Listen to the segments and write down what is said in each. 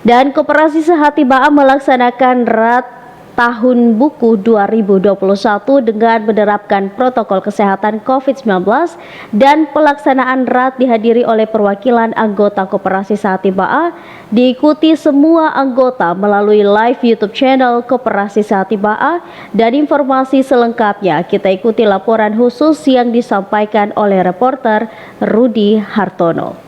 Dan Koperasi Sehati Ba'a melaksanakan RAT Tahun Buku 2021 dengan menerapkan protokol kesehatan COVID-19 dan pelaksanaan RAT dihadiri oleh perwakilan anggota Koperasi Sehati Ba'a, diikuti semua anggota melalui live YouTube channel Koperasi Sehati Ba'a. Dan informasi selengkapnya kita ikuti laporan khusus yang disampaikan oleh reporter Rudi Hartono.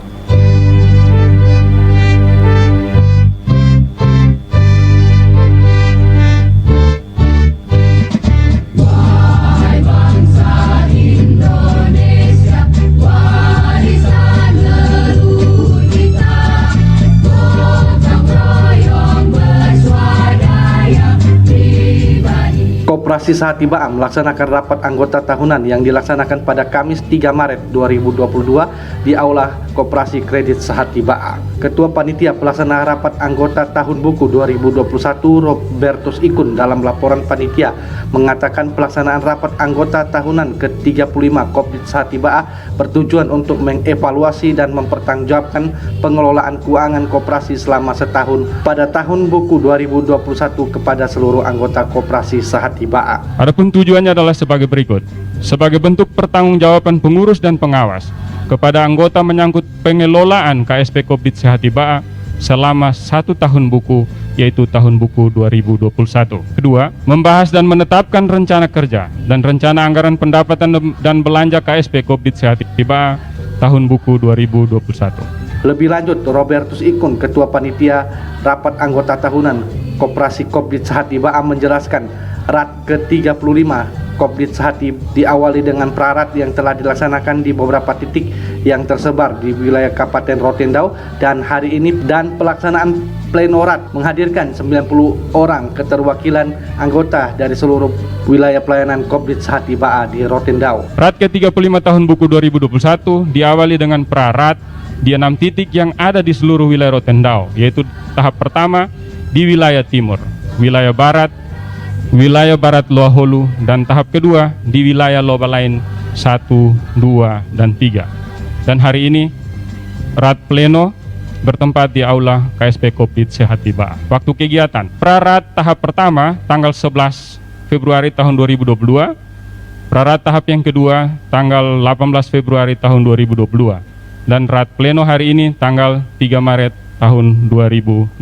Koperasi Sehati Ba'a melaksanakan rapat anggota tahunan yang dilaksanakan pada Kamis 3 Maret 2022 di Aula Koperasi Kredit Sehati Ba'a. Ketua Panitia Pelaksana Rapat Anggota Tahun Buku 2021 Robertus Ikun dalam laporan panitia mengatakan pelaksanaan rapat anggota tahunan ke-35 Kopdit Sehati Ba'a bertujuan untuk mengevaluasi dan mempertanggungjawabkan pengelolaan keuangan koperasi selama setahun pada Tahun Buku 2021 kepada seluruh anggota Koperasi Sehati Ba'a. Adapun tujuannya adalah sebagai berikut. Sebagai bentuk pertanggungjawaban pengurus dan pengawas kepada anggota menyangkut pengelolaan KSP Kopdit Sehati Ba'a selama 1 tahun buku, yaitu tahun buku 2021. Kedua, membahas dan menetapkan rencana kerja dan rencana anggaran pendapatan dan belanja KSP Kopdit Sehati Ba'a tahun buku 2021. Lebih lanjut, Robertus Ikun, Ketua Panitia Rapat Anggota Tahunan Koperasi Kopdit Sehati Ba'a menjelaskan RAT ke-35 Kopdit Sehati diawali dengan prarat yang telah dilaksanakan di beberapa titik yang tersebar di wilayah Kabupaten Rotendau, dan hari ini dan pelaksanaan pleno RAT menghadirkan 90 orang keterwakilan anggota dari seluruh wilayah pelayanan Kopdit Sehati Ba'a di Rotendau. RAT ke-35 tahun buku 2021 diawali dengan prarat di 6 titik yang ada di seluruh wilayah Rotendau, yaitu tahap pertama di wilayah timur, wilayah barat Loa Holu, dan tahap kedua di wilayah Lobalain 1, 2, dan 3. Dan hari ini RAT pleno bertempat di Aula KSP Kopdit Sehati Ba'a. Waktu kegiatan prarat tahap pertama tanggal 11 Februari tahun 2022, prarat tahap yang kedua tanggal 18 Februari tahun 2022, dan RAT pleno hari ini tanggal 3 Maret tahun 2022.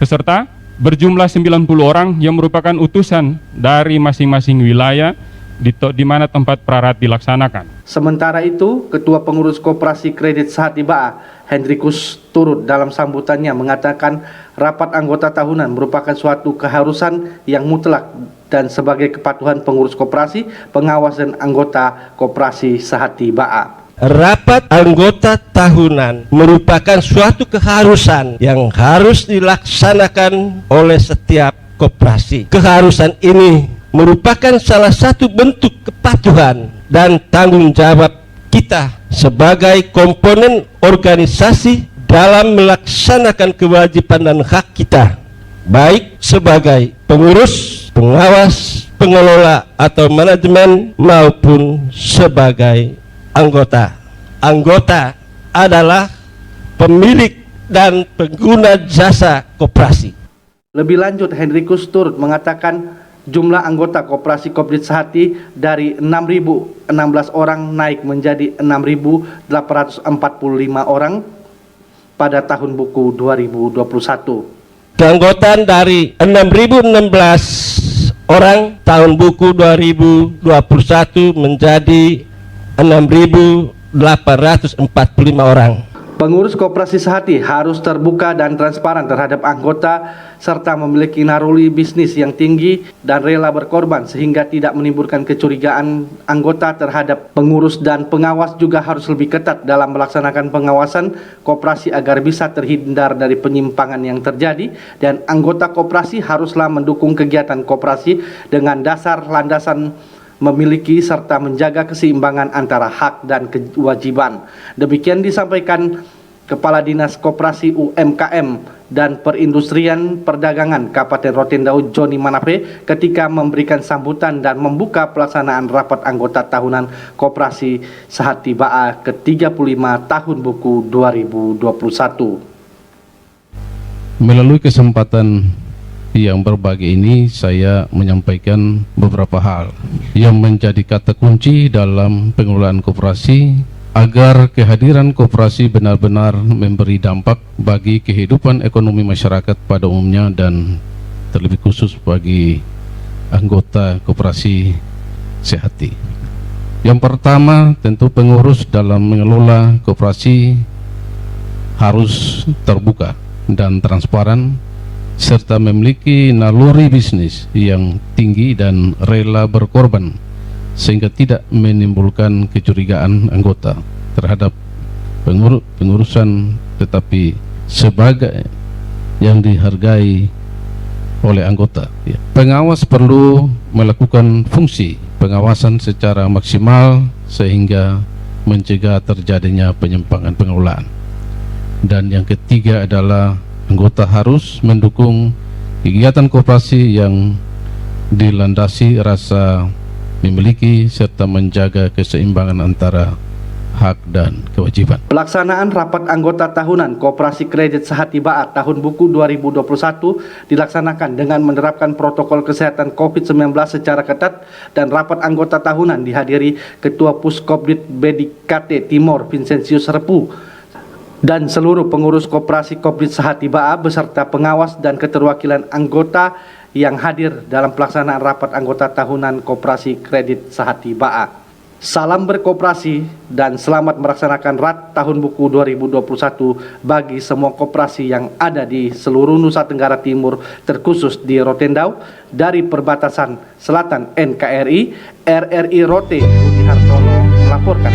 Peserta berjumlah 90 orang yang merupakan utusan dari masing-masing wilayah di mana tempat prarat dilaksanakan. Sementara itu, Ketua Pengurus Koperasi Kredit Sehati Ba'a, Hendrikus turut dalam sambutannya mengatakan rapat anggota tahunan merupakan suatu keharusan yang mutlak dan sebagai kepatuhan pengurus koperasi, pengawas, dan anggota Koperasi Sehati Ba'a. Rapat anggota tahunan merupakan suatu keharusan yang harus dilaksanakan oleh setiap koperasi. Keharusan ini merupakan salah satu bentuk kepatuhan dan tanggung jawab kita sebagai komponen organisasi dalam melaksanakan kewajiban dan hak kita, baik sebagai pengurus, pengawas, pengelola atau manajemen, maupun sebagai anggota. Anggota adalah pemilik dan pengguna jasa koperasi. Lebih lanjut, Hendrikus turut mengatakan jumlah anggota Koperasi Kopdit Sehati dari 6.016 orang naik menjadi 6.845 orang pada tahun buku 2021. Keanggotaan dari 6.016 orang tahun buku 2021 menjadi 6.845 orang. Pengurus Koperasi Sehati harus terbuka dan transparan terhadap anggota serta memiliki naruli bisnis yang tinggi dan rela berkorban sehingga tidak menimbulkan kecurigaan anggota terhadap pengurus, dan pengawas juga harus lebih ketat dalam melaksanakan pengawasan koperasi agar bisa terhindar dari penyimpangan yang terjadi, dan anggota koperasi haruslah mendukung kegiatan koperasi dengan dasar landasan memiliki serta menjaga keseimbangan antara hak dan kewajiban. Demikian disampaikan Kepala Dinas Koperasi UMKM dan Perindustrian Perdagangan Kabupaten Rotendau Joni Manape ketika memberikan sambutan dan membuka pelaksanaan rapat anggota tahunan Koperasi Sehati Ba'a ke-35 tahun buku 2021. Melalui kesempatan yang berbahagia ini, saya menyampaikan beberapa hal yang menjadi kata kunci dalam pengelolaan koperasi agar kehadiran koperasi benar-benar memberi dampak bagi kehidupan ekonomi masyarakat pada umumnya dan terlebih khusus bagi anggota koperasi Sehati. Yang pertama, tentu pengurus dalam mengelola koperasi harus terbuka dan transparan serta memiliki naluri bisnis yang tinggi dan rela berkorban sehingga tidak menimbulkan kecurigaan anggota terhadap pengurusan, tetapi sebagai yang dihargai oleh anggota. Pengawas perlu melakukan fungsi pengawasan secara maksimal sehingga mencegah terjadinya penyimpangan pengelolaan. Dan yang ketiga adalah anggota harus mendukung kegiatan koperasi yang dilandasi rasa memiliki serta menjaga keseimbangan antara hak dan kewajiban. Pelaksanaan rapat anggota tahunan Koperasi Kredit Sehati Ba'a tahun buku 2021 dilaksanakan dengan menerapkan protokol kesehatan COVID-19 secara ketat dan rapat anggota tahunan dihadiri Ketua Puskopdit BDKT Timor Vincentius Repu dan seluruh pengurus Koperasi Kopdit Sehati Ba'a beserta pengawas dan keterwakilan anggota yang hadir dalam pelaksanaan rapat anggota tahunan Koperasi Kredit Sehati Ba'a. Salam berkoperasi dan selamat melaksanakan RAT tahun buku 2021 bagi semua koperasi yang ada di seluruh Nusa Tenggara Timur, terkhusus di Rotendau, dari perbatasan selatan NKRI, RRI Rote, Budi Hartono melaporkan.